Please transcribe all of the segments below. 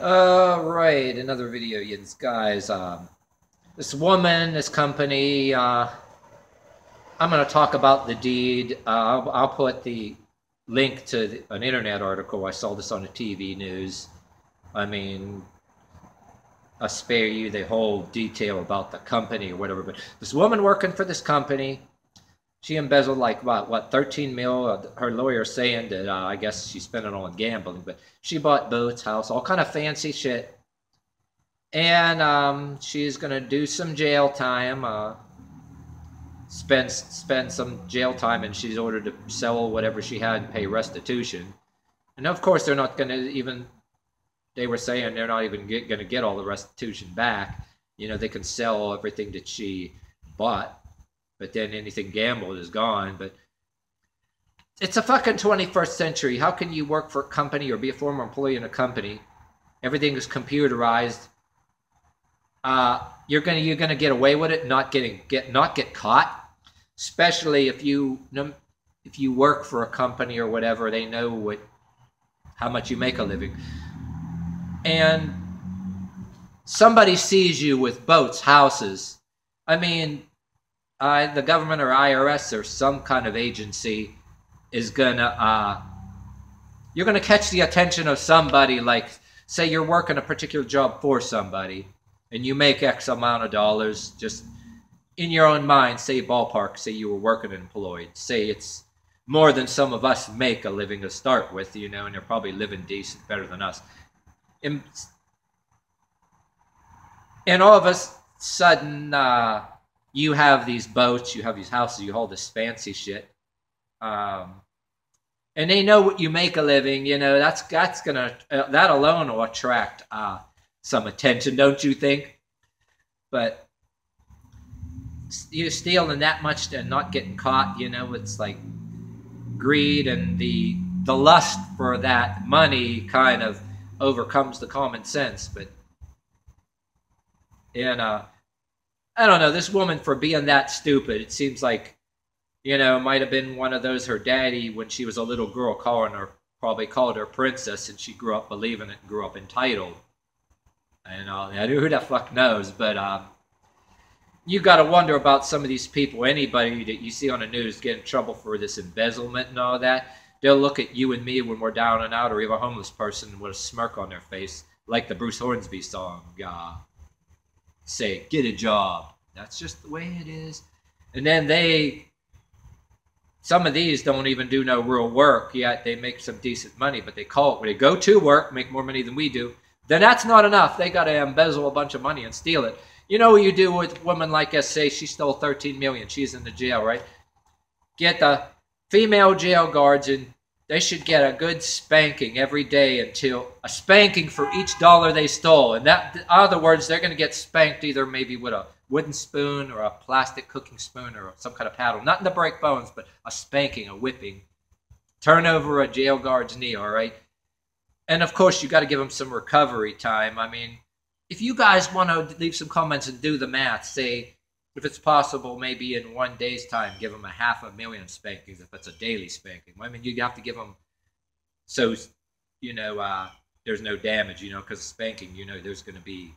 Right, another video, yes, guys. This woman, this company, I'm going to talk about the deed. I'll put the link to an internet article. I saw this on the TV news. I mean, I'll spare you the whole detail about the company or whatever, but this woman working for this company, she embezzled like what 13 mil. Her lawyer saying that I guess she spent it on gambling, but she bought boats, house, all kind of fancy shit, and she's gonna do some jail time. Spend some jail time, and she's ordered to sell whatever she had and pay restitution. And of course, they're not gonna even. They were saying they're not even gonna get all the restitution back. You know, they can sell everything that she bought, but then anything gambled is gone. But it's a fucking 21st century. How can you work for a company or be a former employee in a company? Everything is computerized. You're gonna get away with it, not get caught. Especially if you work for a company or whatever, they know how much you make a living, and somebody sees you with boats, houses. I mean, the government or IRS or some kind of agency is gonna you're gonna catch the attention of somebody. Like, say you're working a particular job for somebody, and you make X amount of dollars. Just in your own mind, say ballpark, say you were working employed. Say it's more than some of us make a living to start with, you know, and they're probably living decent, better than us. And all of a sudden, you have these boats, you have these houses, you hold this fancy shit, and they know what you make a living. You know, that's gonna that alone will attract some attention, don't you think? But you're stealing that much and not getting caught. You know, it's like greed and the lust for that money kind of overcomes the common sense. But and I don't know, this woman, for being that stupid, it seems like, you know, might have been one of those, her daddy when she was a little girl probably called her princess, and she grew up believing it and grew up entitled. And who the fuck knows, but you got to wonder about some of these people. Anybody that you see on the news get in trouble for this embezzlement and all that, they'll look at you and me when we're down and out, or even a homeless person with a smirk on their face, like the Bruce Hornsby song, say, get a job. That's just the way it is. And then some of these don't even do no real work, yet they make some decent money, but they call it, when they go to work, make more money than we do, then that's not enough. They got to embezzle a bunch of money and steal it. You know what you do with women like us? Say she stole 13 million. She's in the jail, right? Get the female jail guards, and they should get a good spanking every day, until a spanking for each dollar they stole. And that, in other words, they're going to get spanked either maybe with a wooden spoon or a plastic cooking spoon or some kind of paddle. Nothing to break bones, but a spanking, a whipping. Turn over a jail guard's knee, all right? And of course, you got to give them some recovery time. I mean, if you guys want to leave some comments and do the math, say, if it's possible, maybe in 1 day's time, give them 500,000 spankings if it's a daily spanking. I mean, you have to give them so, you know, there's no damage, you know, because spanking, you know, there's going to be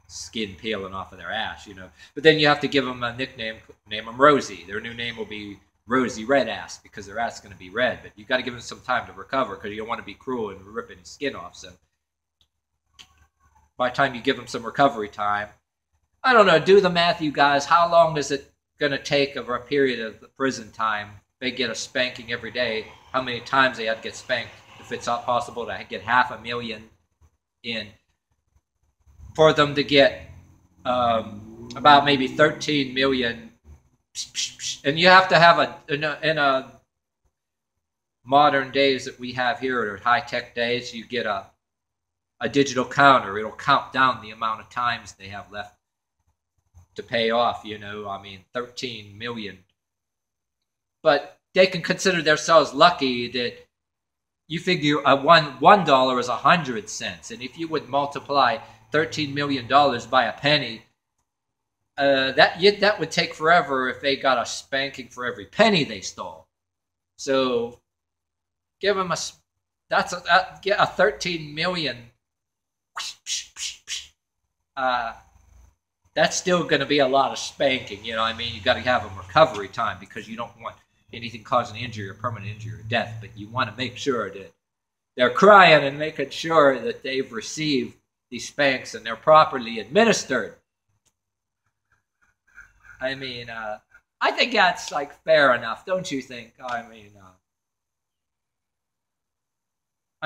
skin peeling off of their ass, you know. But then you have to give them a nickname, name them Rosie. Their new name will be Rosie Red Ass, because their ass is going to be red. But you got to give them some time to recover, because you don't want to be cruel and ripping skin off. So by the time you give them some recovery time, I don't know, do the math, you guys. How long is it going to take over a period of the prison time? They get a spanking every day. How many times they have to get spanked? If it's not possible to get 500,000 in, for them to get about maybe 13 million. And you have to have in a modern days that we have here, or high-tech days, you get a digital counter. It'll count down the amount of times they have left to pay off, you know. I mean, 13 million. But they can consider themselves lucky that you figure $1 is 100 cents. And if you would multiply $13 million by a penny, that would take forever if they got a spanking for every penny they stole. So give them get a 13 million uh, that's still going to be a lot of spanking. You know what I mean? You got to have a recovery time because you don't want anything causing injury or permanent injury or death, but you want to make sure that they're crying and making sure that they've received these spanks and they're properly administered. I mean, I think that's like fair enough, don't you think? I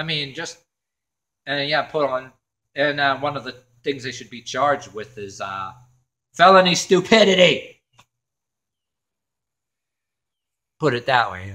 mean, just and yeah, put on. And one of the things they should be charged with is felony stupidity. Put it that way.